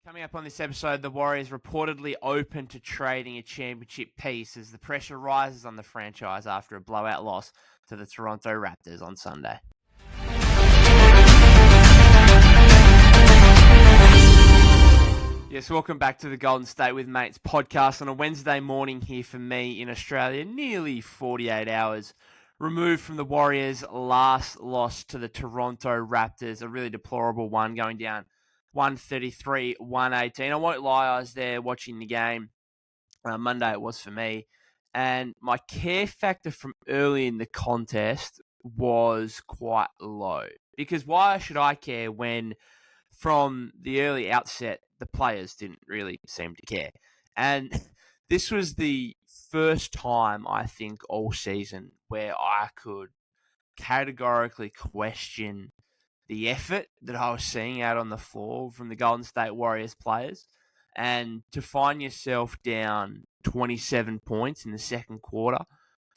Coming up on this episode, the Warriors reportedly open to trading a championship piece as the pressure rises on the franchise after a blowout loss to the Toronto Raptors on Sunday. Yes, welcome back to the Golden State with Mates podcast on a Wednesday morning here for me in Australia, nearly 48 hours removed from the Warriors' last loss to the Toronto Raptors, a really deplorable one going down 133-118. I won't lie, I was there watching the game. Monday it was for me. And my care factor from early in the contest was quite low. Because why should I care when from the early outset, the players didn't really seem to care? And this was the first time, I think, all season where I could categorically question the effort that I was seeing out on the floor from the Golden State Warriors players. And to find yourself down 27 points in the second quarter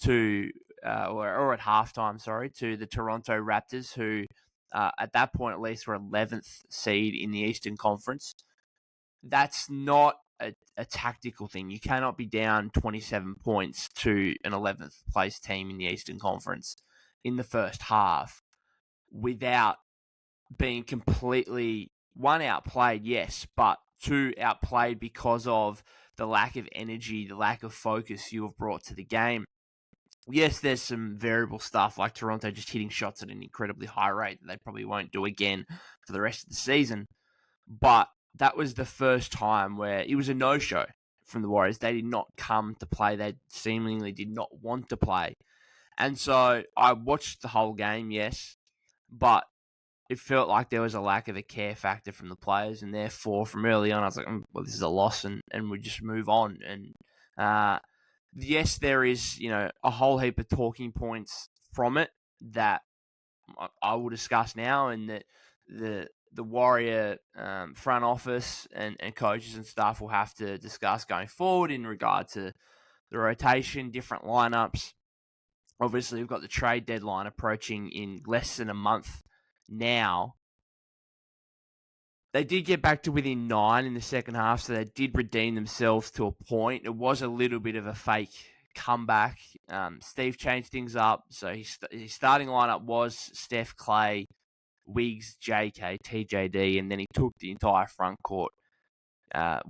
to, or at halftime, to the Toronto Raptors, who at that point at least were 11th seed in the Eastern Conference. That's not a tactical thing. You cannot be down 27 points to an 11th place team in the Eastern Conference in the first half without being completely, one, outplayed, yes, but two, outplayed because of the lack of energy, the lack of focus you have brought to the game. Yes, there's some variable stuff like Toronto just hitting shots at an incredibly high rate that they probably won't do again for the rest of the season. But that was the first time where it was a no-show from the Warriors. They did not come to play. They seemingly did not want to play. And so I watched the whole game, yes, but it felt like there was a lack of a care factor from the players, and therefore from early on I was like, well, this is a loss, and we just move on. And yes, there is a whole heap of talking points from it that I will discuss now, and that the Warrior front office and coaches and staff will have to discuss going forward in regard to the rotation, different lineups. Obviously, we've got the trade deadline approaching in less than a month now. They did get back to within 9 in the second half, so they did redeem themselves to a point. It was a little bit of a fake comeback. Steve changed things up, so his starting lineup was Steph, Clay, Wiggs, JK, TJD, and then he took the entire front court,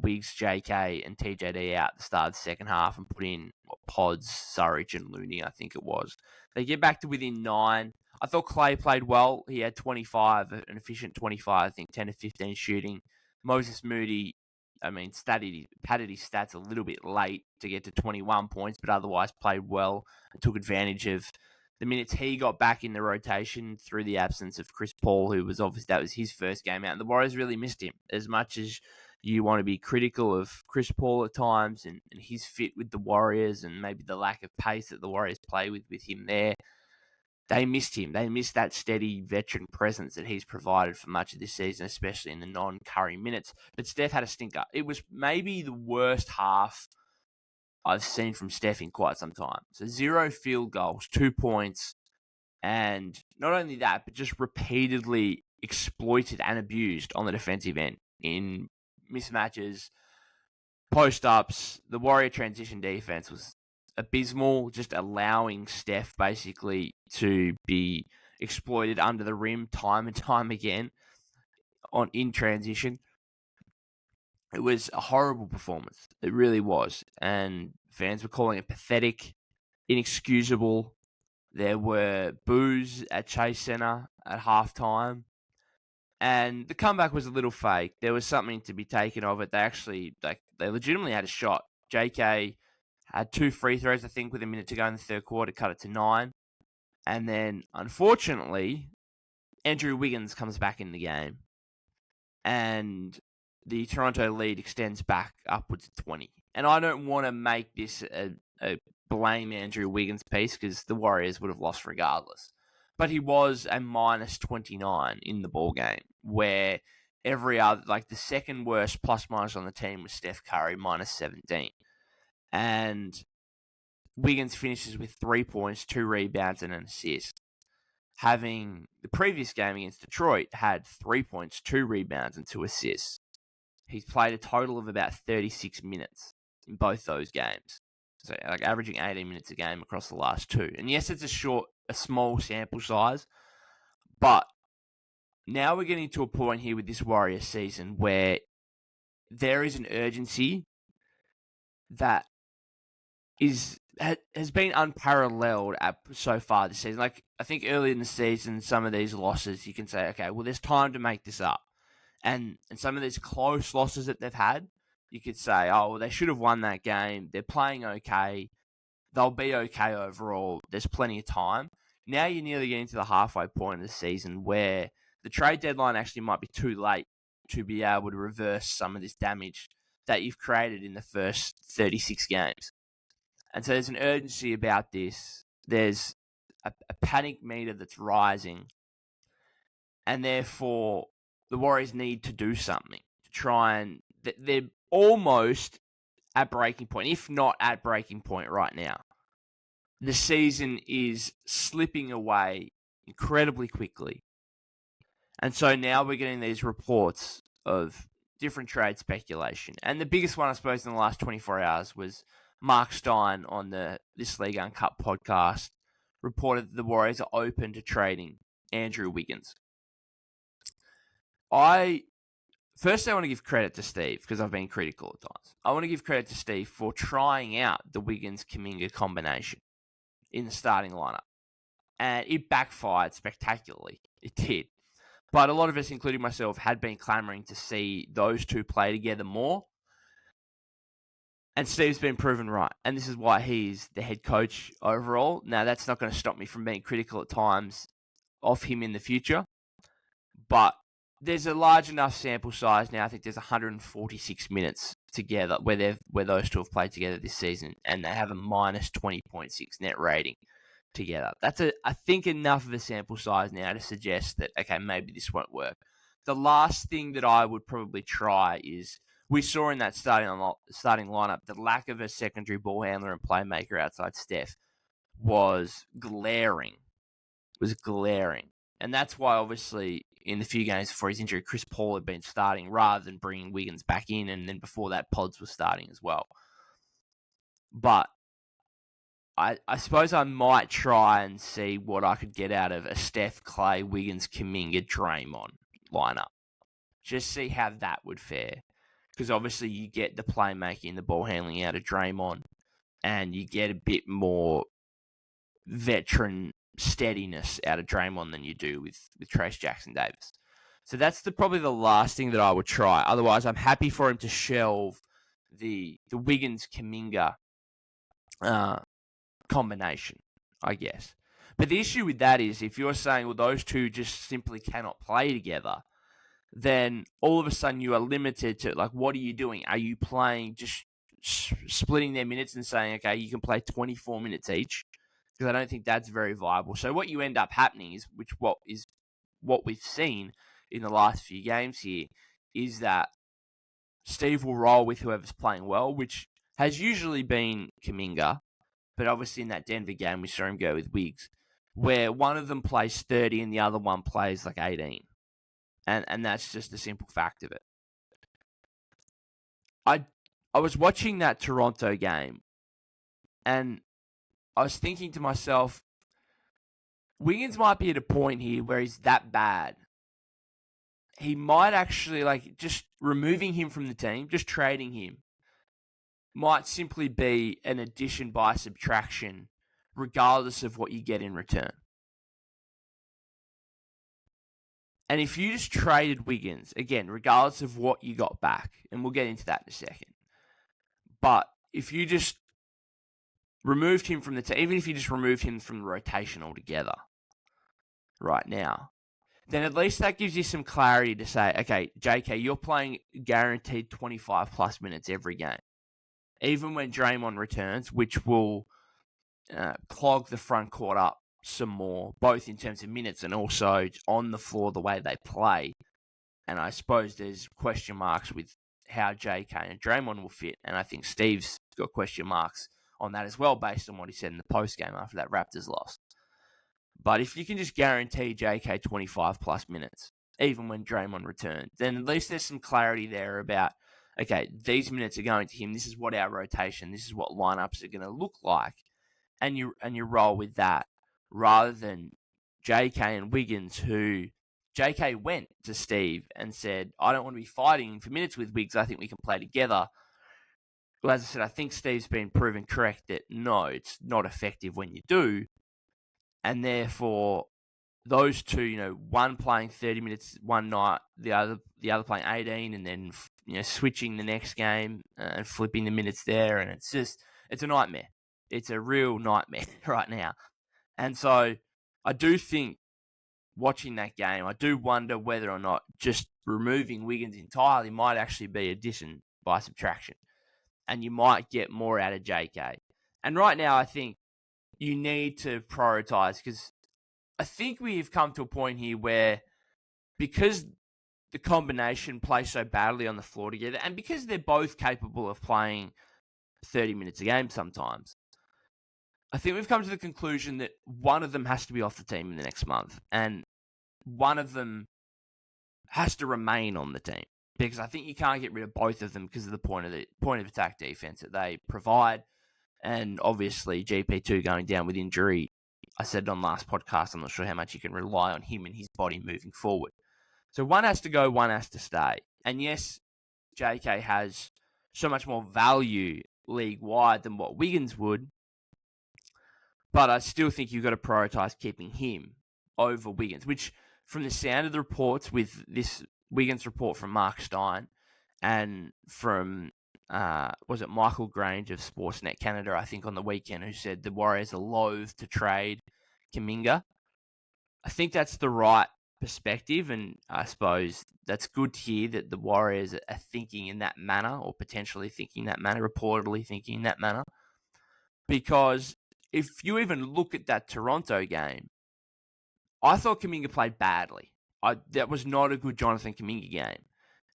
Wiggs, JK, and TJD out at the start of the second half and put in Pods, Surridge, and Looney, I think it was. They get back to within 9. I thought Clay played well. He had 25, an efficient 25, I think 10 to 15 shooting. Moses Moody, padded his stats a little bit late to get to 21 points, but otherwise played well and took advantage of the minutes he got back in the rotation through the absence of Chris Paul, who was obviously, that was his first game out. And the Warriors really missed him. As much as you want to be critical of Chris Paul at times and his fit with the Warriors and maybe the lack of pace that the Warriors play with him there, they missed him. They missed that steady veteran presence that he's provided for much of this season, especially in the non-Curry minutes. But Steph had a stinker. It was maybe the worst half I've seen from Steph in quite some time. So 0 field goals, 2 points, and not only that, but just repeatedly exploited and abused on the defensive end in mismatches, post-ups. The Warrior transition defense was abysmal, just allowing Steph basically to be exploited under the rim time and time again in transition. It was a horrible performance. It really was. And fans were calling it pathetic, inexcusable. There were boos at Chase Center at halftime. And the comeback was a little fake. There was something to be taken of it. They legitimately had a shot. JK had 2 free throws, I think, with a minute to go in the third quarter, cut it to 9. And then, unfortunately, Andrew Wiggins comes back in the game. And the Toronto lead extends back upwards of 20. And I don't want to make this a blame Andrew Wiggins piece because the Warriors would have lost regardless. But he was a minus 29 in the ball game, where every other, the second worst plus minus on the team was Steph Curry, minus 17. And Wiggins finishes with 3 points, 2 rebounds, and an assist. Having the previous game against Detroit had 3 points, 2 rebounds, and 2 assists. he's played a total of about 36 minutes in both those games. So like averaging 18 minutes a game across the last two. And yes, it's a small sample size, but now we're getting to a point here with this Warriors season where there is an urgency that has been unparalleled so far this season. Like, I think early in the season, some of these losses, you can say, okay, well, there's time to make this up. And some of these close losses that they've had, you could say, oh, well, they should have won that game. They're playing okay. They'll be okay overall. There's plenty of time. Now you're nearly getting to the halfway point of the season where the trade deadline actually might be too late to be able to reverse some of this damage that you've created in the first 36 games. And so there's an urgency about this. There's a panic meter that's rising. And therefore, the Warriors need to do something to try and... They're almost at breaking point, if not at breaking point right now. The season is slipping away incredibly quickly. And so now we're getting these reports of different trade speculation. And the biggest one, I suppose, in the last 24 hours was Mark Stein on the This League Uncut podcast reported that the Warriors are open to trading Andrew Wiggins. First, I want to give credit to Steve because I've been critical at times. I want to give credit to Steve for trying out the Wiggins-Kuminga combination in the starting lineup. And it backfired spectacularly. It did. But a lot of us, including myself, had been clamoring to see those two play together more. And Steve's been proven right. And this is why he's the head coach overall. Now, that's not going to stop me from being critical at times of him in the future. But there's a large enough sample size now. I think there's 146 minutes together where those two have played together this season. And they have a minus 20.6 net rating together. That's I think enough of a sample size now to suggest that, okay, maybe this won't work. The last thing that I would probably try is, we saw in that starting lineup, the lack of a secondary ball handler and playmaker outside Steph was glaring. And that's why, obviously, in the few games before his injury, Chris Paul had been starting rather than bringing Wiggins back in. And then before that, Pods was starting as well. But I suppose I might try and see what I could get out of a Steph, Clay, Wiggins, Kuminga, Draymond lineup. Just see how that would fare. Because obviously you get the playmaking, the ball handling out of Draymond, and you get a bit more veteran steadiness out of Draymond than you do with Trayce Jackson-Davis. So that's probably the last thing that I would try. Otherwise, I'm happy for him to shelve the Wiggins-Kuminga combination, I guess. But the issue with that is, if you're saying, well, those two just simply cannot play together, then all of a sudden you are limited to, like, what are you doing? Are you playing, just splitting their minutes and saying, okay, you can play 24 minutes each? Because I don't think that's very viable. So what you end up happening is, what we've seen in the last few games here, is that Steve will roll with whoever's playing well, which has usually been Kuminga. But obviously in that Denver game, we saw him go with Wiggs, where one of them plays 30 and the other one plays like 18. And that's just the simple fact of it. I was watching that Toronto game, and I was thinking to myself, Wiggins might be at a point here where he's that bad. He might actually, like, just removing him from the team, just trading him, might simply be an addition by subtraction, regardless of what you get in return. And if you just traded Wiggins, again, regardless of what you got back, and we'll get into that in a second, but if you just removed him from the team, even if you just removed him from the rotation altogether right now, then at least that gives you some clarity to say, okay, JK, you're playing guaranteed 25 plus minutes every game. Even when Draymond returns, which will clog the front court up some more, both in terms of minutes and also on the floor, the way they play. And I suppose there's question marks with how JK and Draymond will fit. And I think Steve's got question marks on that as well, based on what he said in the post-game after that Raptors loss. But if you can just guarantee JK 25 plus minutes, even when Draymond returns, then at least there's some clarity there about, okay, these minutes are going to him. This is what our rotation, this is what lineups are going to look like. And you roll with that rather than JK and Wiggins, who JK went to Steve and said, I don't want to be fighting for minutes with Wiggs. I think we can play together. Well, as I said, I think Steve's been proven correct that no, it's not effective when you do. And therefore, those two, one playing 30 minutes one night, the other playing 18, and then switching the next game and flipping the minutes there, and it's a nightmare. It's a real nightmare right now. And so I do think watching that game, I do wonder whether or not just removing Wiggins entirely might actually be addition by subtraction, and you might get more out of JK. And right now, I think you need to prioritize, because I think we've come to a point here where, because the combination plays so badly on the floor together, and because they're both capable of playing 30 minutes a game sometimes, I think we've come to the conclusion that one of them has to be off the team in the next month, and one of them has to remain on the team, because I think you can't get rid of both of them because of the point of attack defense that they provide. And obviously GP2 going down with injury, I said it on last podcast, I'm not sure how much you can rely on him and his body moving forward. So one has to go, one has to stay. And yes, JK has so much more value league-wide than what Wiggins would, but I still think you've got to prioritise keeping him over Wiggins, which from the sound of the reports, with this Wiggins report from Mark Stein and from was it Michael Grange of Sportsnet Canada, I think, on the weekend, who said the Warriors are loath to trade Kuminga. I think that's the right perspective, and I suppose that's good to hear that the Warriors are thinking in that manner, or potentially thinking that manner, reportedly thinking in that manner. Because if you even look at that Toronto game, I thought Kuminga played badly. That was not a good Jonathan Kuminga game.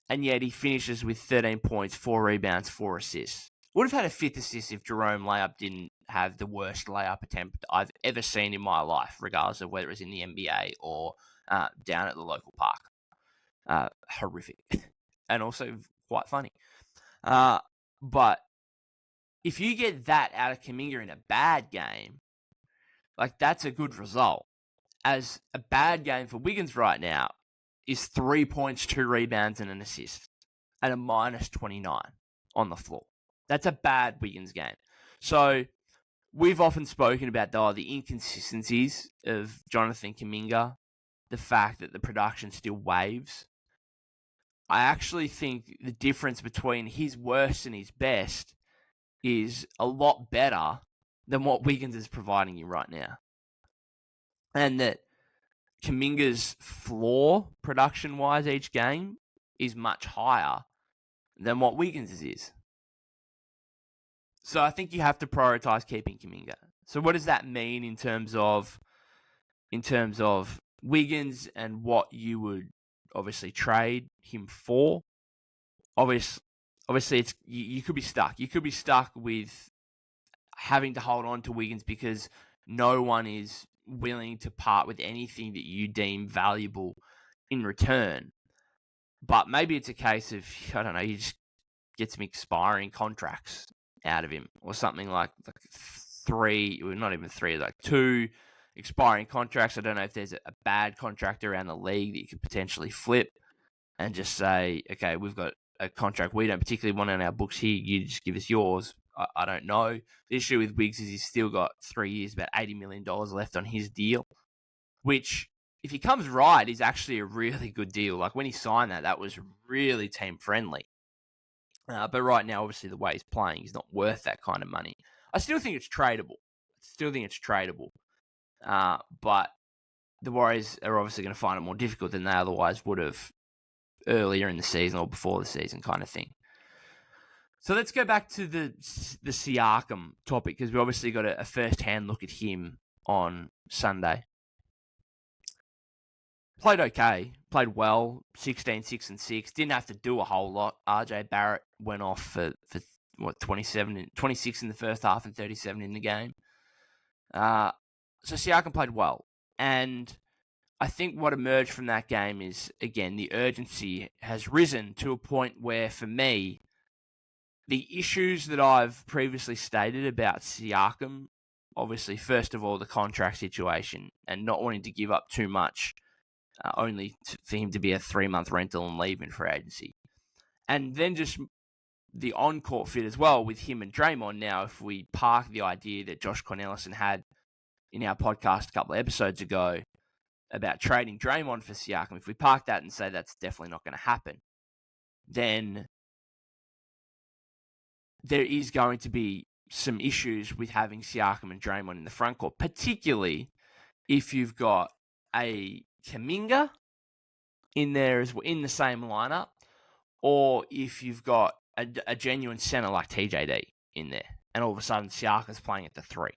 And yet he finishes with 13 points, 4 rebounds, 4 assists. Would have had a 5th assist if Jerome Layup didn't have the worst layup attempt I've ever seen in my life, regardless of whether it was in the NBA or down at the local park. Horrific. And also quite funny. But if you get that out of Kuminga in a bad game, like, that's a good result. As a bad game for Wiggins right now is 3 points, 2 rebounds, and an assist at a minus 29 on the floor. That's a bad Wiggins game. So we've often spoken about the inconsistencies of Jonathan Kuminga, the fact that the production still waves. I actually think the difference between his worst and his best is a lot better than what Wiggins is providing you right now. And that Kuminga's floor, production-wise, each game is much higher than what Wiggins' is. So I think you have to prioritize keeping Kuminga. So what does that mean in terms of Wiggins and what you would obviously trade him for? Obviously, it's you could be stuck. You could be stuck with having to hold on to Wiggins because no one is willing to part with anything that you deem valuable in return. But maybe it's a case of, I don't know, you just get some expiring contracts out of him, or something like 3, well, not even 3, like 2 expiring contracts. I don't know if there's a bad contract around the league that you could potentially flip and just say, okay, we've got a contract we don't particularly want on our books here, you just give us yours. I don't know. The issue with Wiggs is he's still got 3 years, about $80 million left on his deal, which, if he comes right, is actually a really good deal. Like, when he signed that was really team-friendly. But right now, obviously, the way he's playing, he's not worth that kind of money. I still think it's tradable. But the Warriors are obviously going to find it more difficult than they otherwise would have earlier in the season or before the season, kind of thing. So let's go back to the Siakam topic, because we obviously got a first-hand look at him on Sunday. Played okay, played well, 16, 6 and 6. Didn't have to do a whole lot. RJ Barrett went off for 26 in the first half and 37 in the game. So Siakam played well. And I think what emerged from that game is, again, the urgency has risen to a point where, for me, the issues that I've previously stated about Siakam, obviously, first of all, the contract situation and not wanting to give up too much, for him to be a 3-month rental and leave in free agency. And then just the on-court fit as well with him and Draymond. Now, if we park the idea that Josh Cornelison had in our podcast a couple of episodes ago about trading Draymond for Siakam, if we park that and say that's definitely not going to happen, then there is going to be some issues with having Siakam and Draymond in the front court, particularly if you've got a Kuminga in there as well, in the same lineup, or if you've got a genuine center like TJD in there, and all of a sudden Siakam's playing at the 3.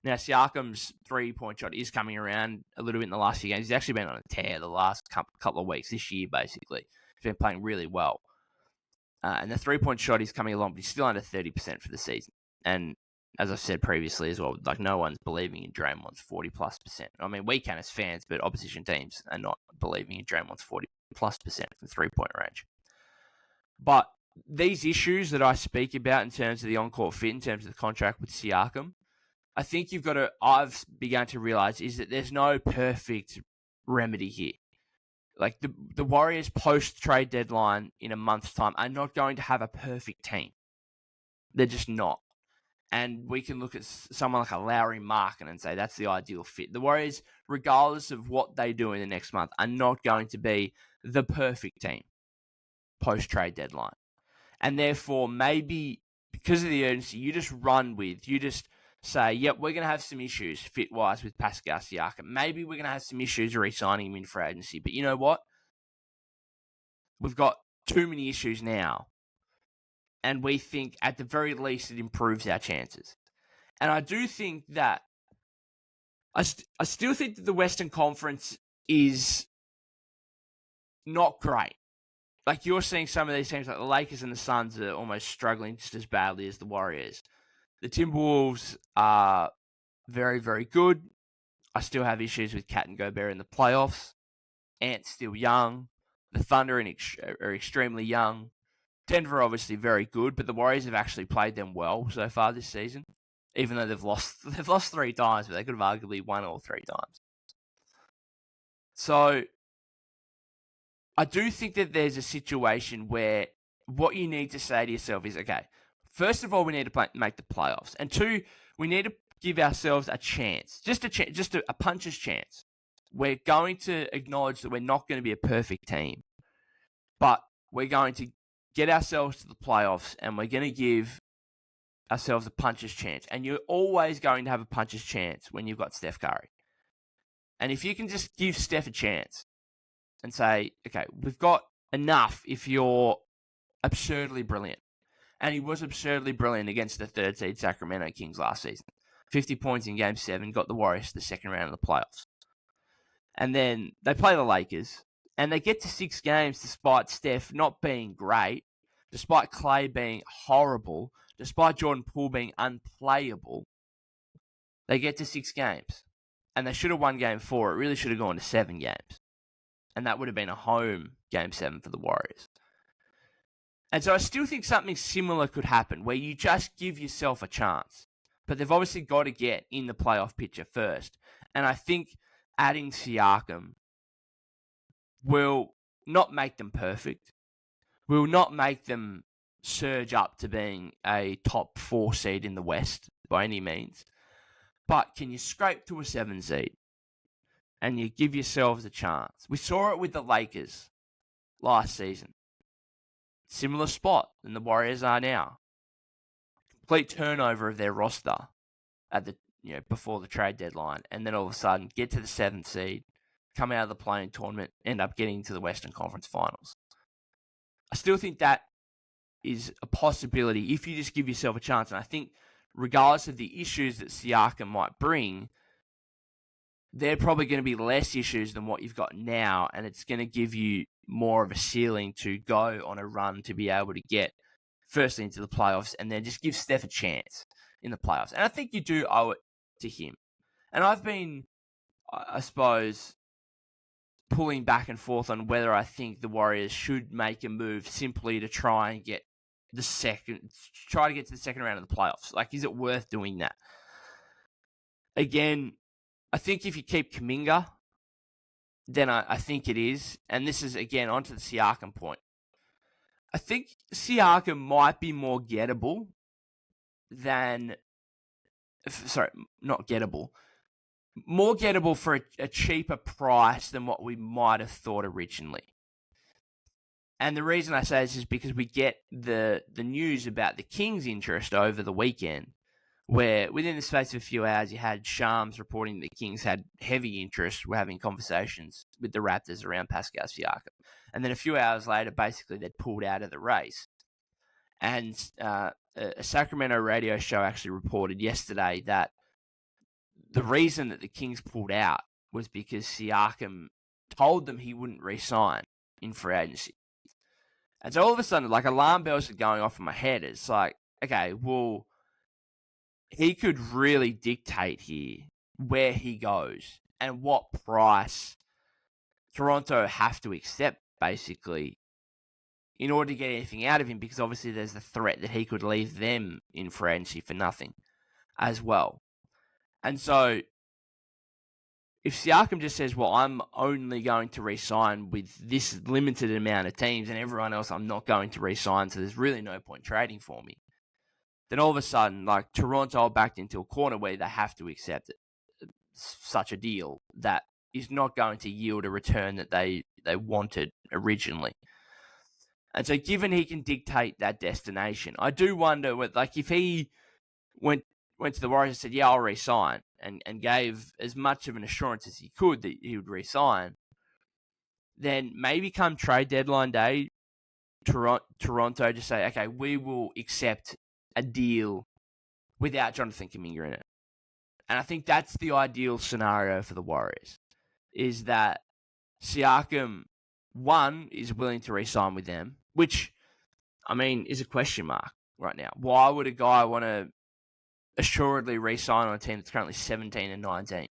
Now, Siakam's 3-point shot is coming around a little bit in the last few games. He's actually been on a tear the last couple of weeks this year, basically. He's been playing really well. And the 3-point shot is coming along, but he's still under 30% for the season. And as I've said previously as well, like, no one's believing in Draymond's 40+%. I mean, we can as fans, but opposition teams are not believing in Draymond's 40+% from 3-point range. But these issues that I speak about in terms of the on-court fit, in terms of the contract with Siakam, I think I've begun to realize is that there's no perfect remedy here. Like, the Warriors post-trade deadline in a month's time are not going to have a perfect team. They're just not. And we can look at someone like a Lauri Markkanen and say that's the ideal fit. The Warriors, regardless of what they do in the next month, are not going to be the perfect team post-trade deadline. And therefore, maybe because of the urgency, you just say, yep, we're going to have some issues fit-wise with Pascal Siakam. Maybe we're going to have some issues re-signing him in free agency. But you know what? We've got too many issues now. And we think, at the very least, it improves our chances. And I do think that I still think that the Western Conference is not great. Like, you're seeing some of these teams, like the Lakers and the Suns, are almost struggling just as badly as the Warriors. The Timberwolves are very, very good. I still have issues with Cat and Gobert in the playoffs. Ant's still young. The Thunder are extremely young. Denver obviously very good, but the Warriors have actually played them well so far this season. Even though they've lost 3 times, but they could have arguably won all 3 times. So I do think that there's a situation where what you need to say to yourself is, okay, first of all, we need to make the playoffs. And 2, we need to give ourselves a chance, just a puncher's chance. We're going to acknowledge that we're not going to be a perfect team, but we're going to get ourselves to the playoffs and we're going to give ourselves a puncher's chance. And you're always going to have a puncher's chance when you've got Steph Curry. And if you can just give Steph a chance and say, okay, we've got enough if you're absurdly brilliant. And he was absurdly brilliant against the 3rd seed Sacramento Kings last season. 50 points in Game 7, got the Warriors to the second round of the playoffs. And then they play the Lakers, and they get to 6 games despite Steph not being great, despite Clay being horrible, despite Jordan Poole being unplayable. They get to 6 games, and they should have won Game 4. It really should have gone to 7 games. And that would have been a home Game 7 for the Warriors. And so I still think something similar could happen, where you just give yourself a chance. But they've obviously got to get in the playoff picture first. And I think adding Siakam will not make them perfect, will not make them surge up to being a top 4 seed in the West by any means. But can you scrape to a 7 seed? And you give yourselves a chance. We saw it with the Lakers last season. Similar spot than the Warriors are now. Complete turnover of their roster at the before the trade deadline, and then all of a sudden get to the 7th seed, come out of the play-in tournament, end up getting to the Western Conference Finals. I still think that is a possibility if you just give yourself a chance. And I think regardless of the issues that Siakam might bring, they're probably going to be less issues than what you've got now, and it's going to give you more of a ceiling to go on a run to be able to get firstly into the playoffs and then just give Steph a chance in the playoffs. And I think you do owe it to him. And I've been, I suppose, pulling back and forth on whether I think the Warriors should make a move simply to try and get try to get to the second round of the playoffs. Like, is it worth doing that? Again, I think if you keep Kuminga, then I think it is. And this is, again, onto the Siakam point. I think Siakam might be more gettable than... Sorry, not gettable. More gettable for a cheaper price than what we might have thought originally. And the reason I say this is because we get the news about the Kings' interest over the weekend, where within the space of a few hours, you had Shams reporting the Kings had heavy interest. We're having conversations with the Raptors around Pascal Siakam. And then a few hours later, basically, they'd pulled out of the race. And a Sacramento radio show actually reported yesterday that the reason that the Kings pulled out was because Siakam told them he wouldn't re-sign in free agency. And so all of a sudden, like, alarm bells are going off in my head. It's like, okay, well, he could really dictate here where he goes and what price Toronto have to accept, basically, in order to get anything out of him, because obviously there's the threat that he could leave them in free agency for nothing as well. And so if Siakam just says, well, I'm only going to re-sign with this limited amount of teams and everyone else I'm not going to re-sign, so there's really no point trading for me, then all of a sudden, like, Toronto are backed into a corner where they have to accept such a deal that is not going to yield a return that they wanted originally. And so given he can dictate that destination, I do wonder, like, if he went to the Warriors and said, yeah, I'll re-sign, and gave as much of an assurance as he could that he would re-sign, then maybe come trade deadline day, Toronto just say, okay, we will accept a deal without Jonathan Kuminga in it. And I think that's the ideal scenario for the Warriors, is that Siakam, one, is willing to re-sign with them, which, I mean, is a question mark right now. Why would a guy want to assuredly re-sign on a team that's currently 17 and 19?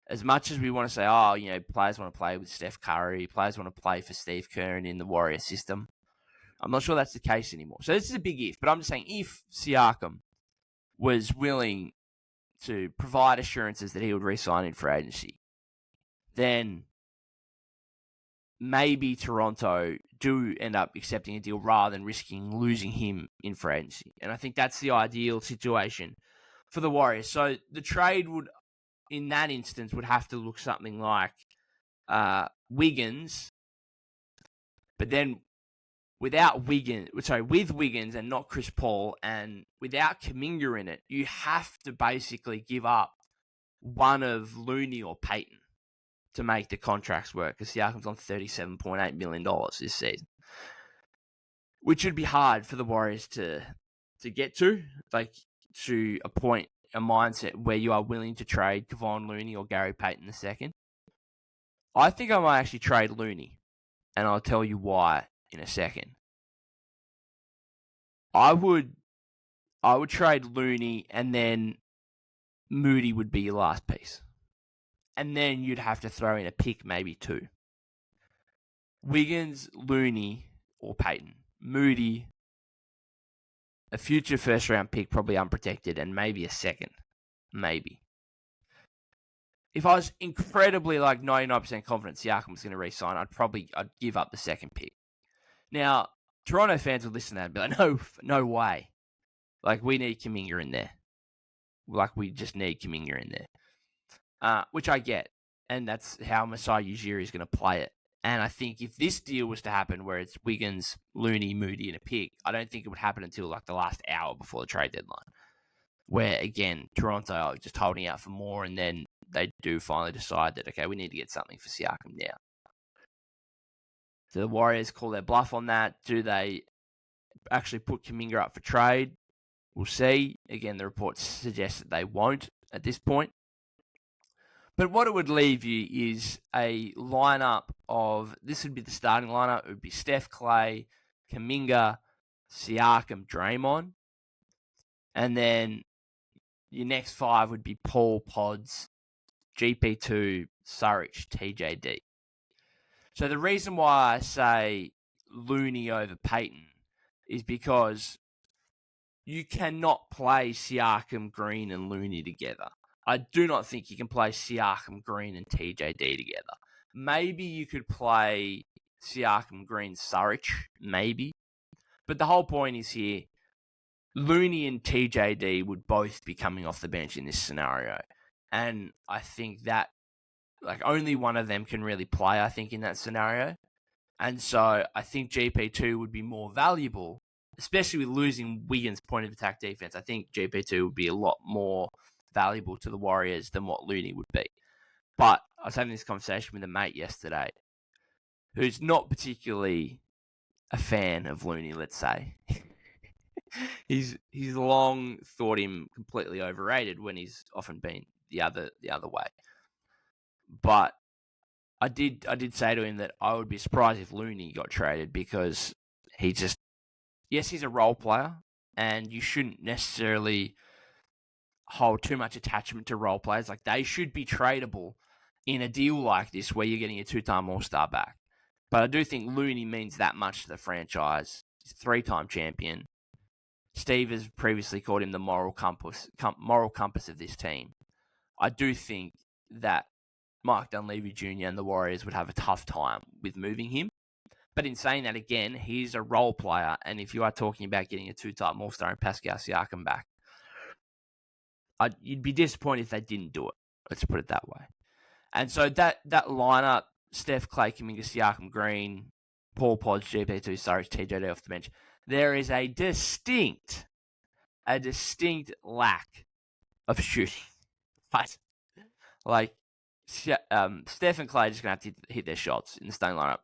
As much as we want to say, oh, you know, players want to play with Steph Curry, players want to play for Steve Kerr in the Warrior system, I'm not sure that's the case anymore. So this is a big if, but I'm just saying, if Siakam was willing to provide assurances that he would re-sign in free agency, then maybe Toronto do end up accepting a deal rather than risking losing him in free agency. And I think that's the ideal situation for the Warriors. So the trade would, in that instance, would have to look something like Wiggins, but then with Wiggins and not Chris Paul, and without Kuminga in it, you have to basically give up one of Looney or Payton to make the contracts work, because Siakam's on $37.8 million this season, which would be hard for the Warriors to get to, like, to a point, a mindset where you are willing to trade Kevon Looney or Gary Payton II. I think I might actually trade Looney, and I'll tell you why in a second. I would trade Looney, and then Moody would be your last piece. And then you'd have to throw in a pick, maybe two. Wiggins, Looney, or Payton. Moody, a future first-round pick, probably unprotected, and maybe a second. Maybe. If I was incredibly, 99% confident Siakam was going to re-sign, I'd give up the second pick. Now, Toronto fans would listen to that and be like, no way. Like, we need Kuminga in there. Like, we just need Kuminga in there. Which I get. And that's how Masai Ujiri is going to play it. And I think if this deal was to happen, where it's Wiggins, Looney, Moody, and a pick, I don't think it would happen until, the last hour before the trade deadline. Where, again, Toronto are just holding out for more, and then they do finally decide that, okay, we need to get something for Siakam now. Do the Warriors call their bluff on that? Do they actually put Kuminga up for trade? We'll see. Again, the reports suggest that they won't at this point. But what it would leave you is a lineup of, this would be the starting lineup. It would be Steph, Clay, Kuminga, Siakam, Draymond. And then your next five would be Paul, Pods, GP2, Saric, TJD. So the reason why I say Looney over Payton is because you cannot play Siakam, Green, and Looney together. I do not think you can play Siakam, Green, and TJD together. Maybe you could play Siakam, Green, Saric, maybe. But the whole point is here, Looney and TJD would both be coming off the bench in this scenario. And I think that only one of them can really play, I think, in that scenario. And so I think GP2 would be more valuable, especially with losing Wiggins' point of attack defense. I think GP2 would be a lot more valuable to the Warriors than what Looney would be. But I was having this conversation with a mate yesterday who's not particularly a fan of Looney, let's say. He's long thought him completely overrated when he's often been the other way. But I did say to him that I would be surprised if Looney got traded because yes, he's a role player, and you shouldn't necessarily hold too much attachment to role players. They should be tradable in a deal like this where you're getting a 2-time All-Star back. But I do think Looney means that much to the franchise. He's a 3-time champion. Steve has previously called him the moral compass of this team. I do think that Mike Dunleavy Jr. and the Warriors would have a tough time with moving him. But in saying that, again, he's a role player, and if you are talking about getting a 2-time All-Star and Pascal Siakam back, you'd be disappointed if they didn't do it. Let's put it that way. And so that lineup, Steph, Clay, Kuminga, Siakam, Green, Paul Podge, GP2, Saric, TJD off the bench, there is a distinct lack of shooting. Steph and Clay are just going to have to hit their shots in the starting lineup.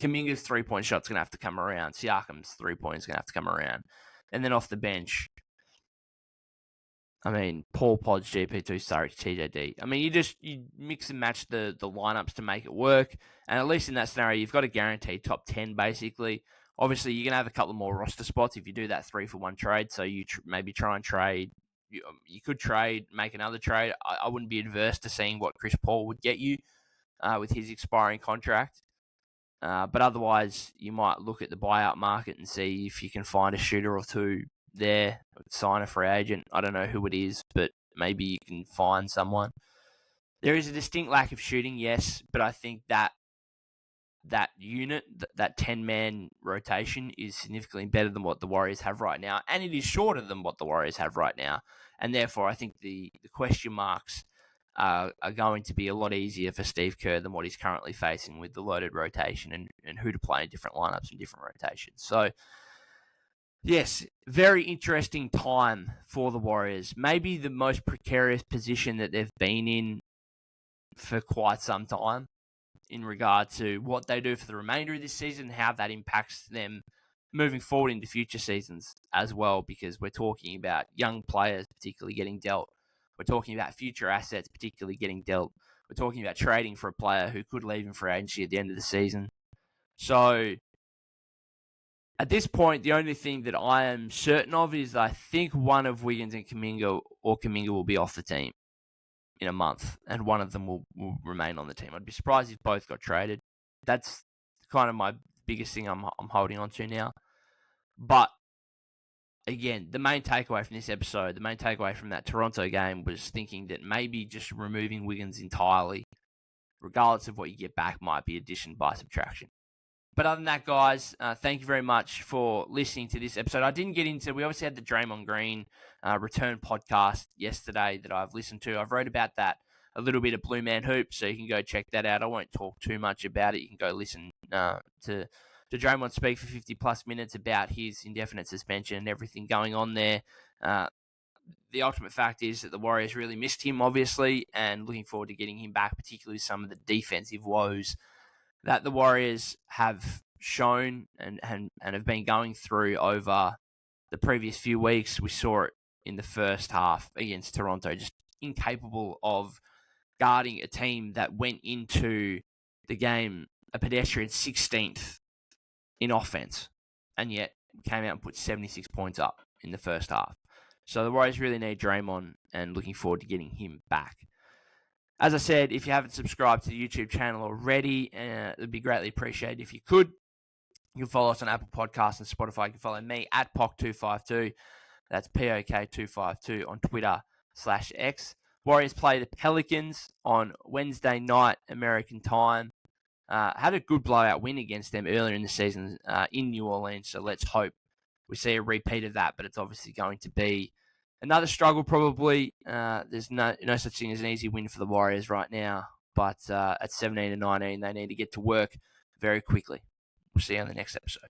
Kuminga's 3-point shot's going to have to come around. Siakam's 3-point is going to have to come around. And then off the bench, Paul Podge, GP2, Saric, TJD. You mix and match the lineups to make it work. And at least in that scenario, you've got a guaranteed top 10, basically. Obviously, you're going to have a couple more roster spots if you do that 3-for-1 trade. So you maybe try and trade. You could trade, make another trade. I wouldn't be adverse to seeing what Chris Paul would get you with his expiring contract. But otherwise, you might look at the buyout market and see if you can find a shooter or two there, sign a free agent. I don't know who it is, but maybe you can find someone. There is a distinct lack of shooting, yes, but I think that unit, that 10-man rotation is significantly better than what the Warriors have right now, and it is shorter than what the Warriors have right now. And therefore, I think the question marks are going to be a lot easier for Steve Kerr than what he's currently facing with the loaded rotation and who to play in different lineups and different rotations. So, yes, very interesting time for the Warriors. Maybe the most precarious position that they've been in for quite some time in regard to what they do for the remainder of this season and how that impacts them moving forward into future seasons as well, because we're talking about young players particularly getting dealt. We're talking about future assets particularly getting dealt. We're talking about trading for a player who could leave in free agency at the end of the season. So at this point, the only thing that I am certain of is I think one of Wiggins and Kuminga will be off the team in a month, and one of them will remain on the team. I'd be surprised if both got traded. That's kind of my biggest thing I'm holding on to now. But again, the main takeaway from this episode, the main takeaway from that Toronto game was thinking that maybe just removing Wiggins entirely, regardless of what you get back, might be addition by subtraction. But other than that, guys, thank you very much for listening to this episode. We obviously had the Draymond Green return podcast yesterday that I've listened to. I've wrote about that a little bit at Blue Man Hoop, so you can go check that out. I won't talk too much about it. You can go listen to Draymond speak for 50-plus minutes about his indefinite suspension and everything going on there. The ultimate fact is that the Warriors really missed him, obviously, and looking forward to getting him back, particularly some of the defensive woes that the Warriors have shown and have been going through over the previous few weeks. We saw it in the first half against Toronto, just incapable of guarding a team that went into the game a pedestrian 16th in offense, and yet came out and put 76 points up in the first half. So the Warriors really need Draymond, and looking forward to getting him back. As I said, if you haven't subscribed to the YouTube channel already, it would be greatly appreciated if you could. You can follow us on Apple Podcasts and Spotify. You can follow me at POC252. That's POK252 on Twitter/X. Warriors play the Pelicans on Wednesday night, American time. Had a good blowout win against them earlier in the season in New Orleans, so let's hope we see a repeat of that, but it's obviously going to be another struggle probably. There's no such thing as an easy win for the Warriors right now, but at 17-19, they need to get to work very quickly. We'll see you on the next episode.